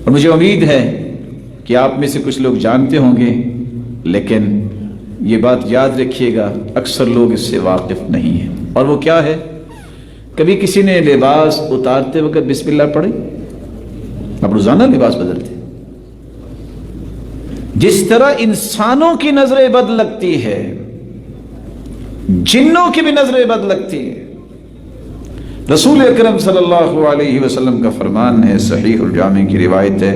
اور مجھے امید ہے کہ آپ میں سے کچھ لوگ جانتے ہوں گے، لیکن یہ بات یاد رکھیے گا اکثر لوگ اس سے واقف نہیں ہیں، اور وہ کیا ہے؟ کبھی کسی نے لباس اتارتے وقت بسم اللہ پڑھی؟ اب روزانہ لباس بدلتے، جس طرح انسانوں کی نظریں بد لگتی ہے، جنوں کی بھی نظریں بد لگتی ہے۔ رسول اکرم صلی اللہ علیہ وسلم کا فرمان ہے، صحیح الجامع کی روایت ہے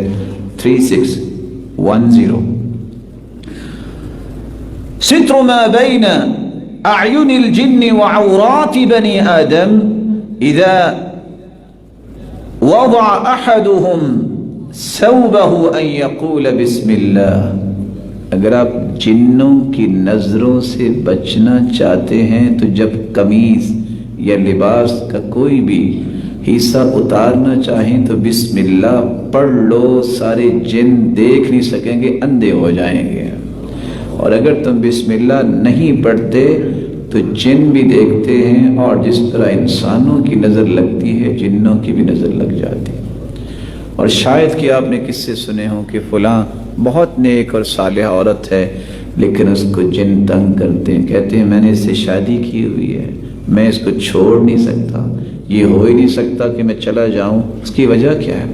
3610، ستر ما بین اعین الجن وعورات بنی آدم اذا وضع احدهم ثوبه ان يقول بسم اللہ۔ اگر آپ جنوں کی نظروں سے بچنا چاہتے ہیں تو جب قمیض یا لباس کا کوئی بھی حصہ اتارنا چاہیں تو بسم اللہ پڑھ لو، سارے جن دیکھ نہیں سکیں گے، اندھے ہو جائیں گے۔ اور اگر تم بسم اللہ نہیں پڑھتے تو جن بھی دیکھتے ہیں، اور جس طرح انسانوں کی نظر لگتی ہے جنوں کی بھی نظر لگ جاتی ہے۔ اور شاید کہ آپ نے کس سے سنے ہوں کہ فلاں بہت نیک اور صالح عورت ہے، لیکن اس کو جن تنگ کرتے ہیں، کہتے ہیں میں نے اس سے شادی کی ہوئی ہے، میں اس کو چھوڑ نہیں سکتا، یہ ہو ہی نہیں سکتا کہ میں چلا جاؤں۔ اس کی وجہ کیا ہے؟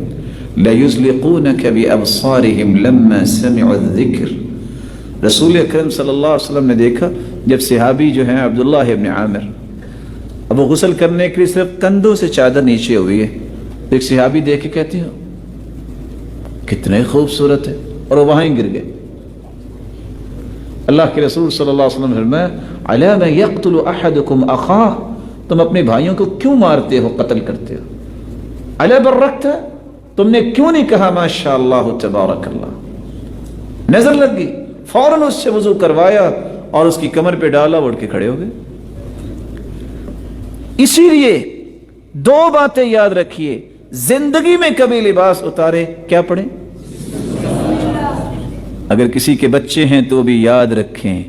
لَيُزْلِقُونَكَ بِأَبْصَارِهِمْ لَمَّا سَمِعُوا الذِّكْرَ۔ رسول اکرم صلی اللہ علیہ وسلم نے دیکھا جب صحابی جو ہیں عبداللہ ابن عامر، اب وہ غسل کرنے کے لیے صرف کندھوں سے چادر نیچے ہوئی ہے، ایک صحابی دیکھ کے کہتے ہیں کتنے خوبصورت ہے، اور وہ وہاں ہی گر گئے۔ اللہ کے رسول صلی اللہ علیہ وسلم نے فرمایا عَلَى مَا يَقْتُلُ أَحَدُكُمْ أَخَاهُ، تم اپنے بھائیوں کو کیوں مارتے ہو، قتل کرتے ہو؟ عَلَى بَرَّكْتَ، تم نے کیوں نہیں کہا ماشاء اللہ تبارک اللہ؟ نظر لگ گئی، فوراً اس سے وضو کروایا اور اس کی کمر پہ ڈالا، اٹھ کے کھڑے ہو گئے۔ اسی لیے دو باتیں یاد رکھیے، زندگی میں کبھی لباس اتارے کیا پڑھیں؟ اگر کسی کے بچے ہیں تو بھی یاد رکھیں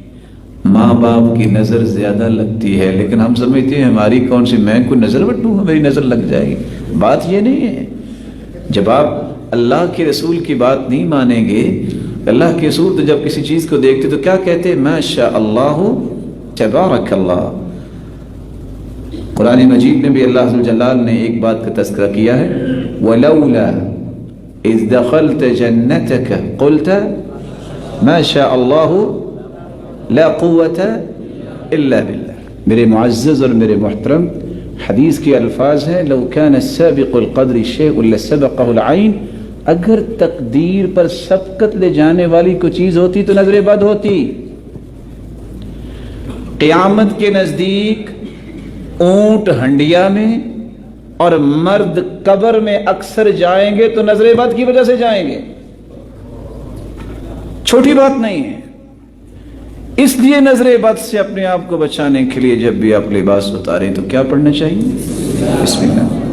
ماں باپ کی نظر زیادہ لگتی ہے، لیکن ہم سمجھتے ہیں ہماری کون سی، میں کوئی نظر بٹوں، میری نظر لگ جائے گی۔ بات یہ نہیں ہے۔ جب آپ اللہ کے رسول کی بات نہیں مانیں گے، اللہ کے رسول تو جب کسی چیز کو دیکھتے تو کیا کہتے ہیں؟ ماشاء اللہ تبارک اللہ۔ قرآن مجید میں بھی اللہ عز و جلال نے ایک بات کا تذکرہ کیا ہے، وَلَوْلَا إِذْ دَخَلْتَ جَنَّتَكَ قُلْتَ مَا شَاءَ اللَّهُ لَا قُوَّةَ إِلَّا بِاللَّهِ۔ میرے معزز اور میرے محترم، حدیث کے الفاظ ہیں لَوْ كَانَ السَّابِقُ الْقَدْرِ شَيْءٌ لَسَبَقَهُ الْعَيْنُ، اگر تقدیر پر سبقت لے جانے والی کوئی چیز ہوتی تو نظر بد ہوتی۔ قیامت کے نزدیک اونٹ ہنڈیا میں اور مرد قبر میں اکثر جائیں گے تو نظر بد کی وجہ سے جائیں گے، چھوٹی بات نہیں ہے۔ اس لیے نظر بد سے اپنے آپ کو بچانے کے لیے جب بھی آپ لباس اتاریں تو کیا پڑھنا چاہیے؟ بسم اللہ۔